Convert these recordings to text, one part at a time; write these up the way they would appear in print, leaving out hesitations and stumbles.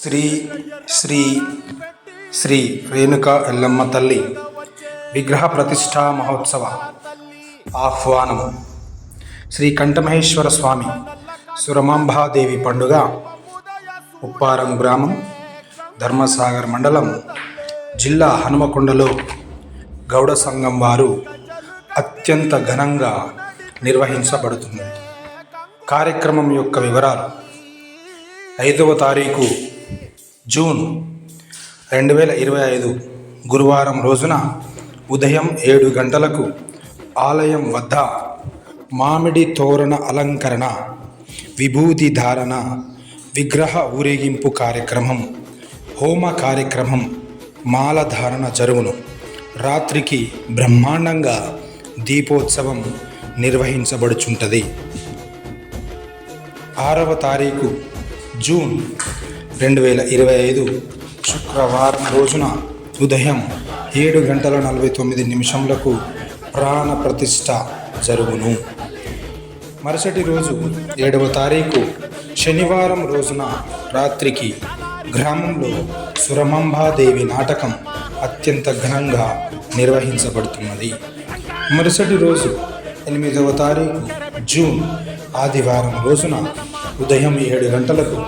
శ్రీ శ్రీ శ్రీ రేణుకా ఎల్లమ్మ తల్లి విగ్రహ ప్రతిష్ఠా మహోత్సవ ఆహ్వానం. శ్రీ కంఠమహేశ్వర స్వామి సురమాంబాదేవి పండుగ ఉప్పారం గ్రామం, ధర్మసాగర్ మండలం, జిల్లా హనుమకొండలో గౌడ సంఘం వారు అత్యంత ఘనంగా నిర్వహించబడుతుంది. కార్యక్రమం యొక్క వివరాలు: 5వ తారీఖు జూన్ 2025 గురువారం రోజున ఉదయం 7 గంటలకు ఆలయం వద్ద మామిడి తోరణ అలంకరణ, విభూతి ధారణ, విగ్రహ ఊరేగింపు కార్యక్రమం, హోమ కార్యక్రమం, మాల ధారణ జరుగును. రాత్రికి బ్రహ్మాండంగా దీపోత్సవం నిర్వహించబడుచుంటది. 6వ తారీఖు జూన్ 2025 శుక్రవారం రోజున ఉదయం 7:49 ప్రాణ ప్రతిష్ఠ జరుగును. మరుసటి రోజు 7వ తారీఖు శనివారం రోజున రాత్రికి గ్రామంలో సురమాంబాదేవి నాటకం అత్యంత ఘనంగా నిర్వహించబడుతున్నది. మరుసటి రోజు 8వ తారీఖు జూన్ ఆదివారం రోజున ఉదయం 7 గంటలకు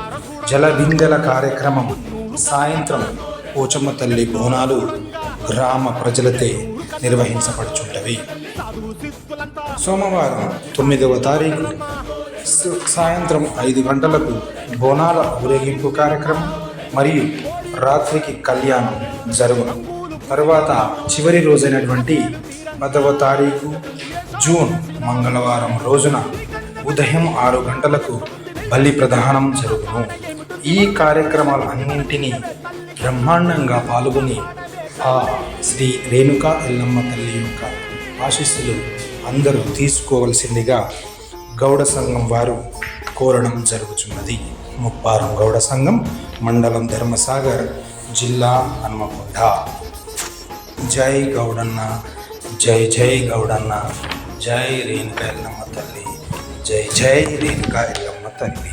జలబిందెల కార్యక్రమం, సాయంత్రం పోచమ్మ తల్లి బోనాలు గ్రామ ప్రజలతే నిర్వహించబడుచుంటవి. సోమవారం 9వ తారీఖు సాయంత్రం 5 గంటలకు బోనాల ఊరేగింపు కార్యక్రమం మరియు రాత్రికి కళ్యాణం జరుగును. తరువాత చివరి రోజైనటువంటి 10వ తారీఖు జూన్ మంగళవారం రోజున ఉదయం 6 గంటలకు బలి ప్రదానం జరుగును. ఈ కార్యక్రమాలన్నింటినీ బ్రహ్మాండంగా పాల్గొని ఆ శ్రీ రేణుకా ఎల్లమ్మ తల్లి యొక్క ఆశీస్సులు అందరూ తీసుకోవలసిందిగా గౌడ సంఘం వారు కోరడం జరుగుతున్నది. ముప్పారం గౌడ సంఘం, మండలం ధర్మసాగర్, జిల్లా హనుమకొండ. జై గౌడన్న, జై జై గౌడన్న, జై రేణుకా ఎల్లమ్మ తల్లి, జై జై రేణుకా ఎల్లమ్మ తల్లి.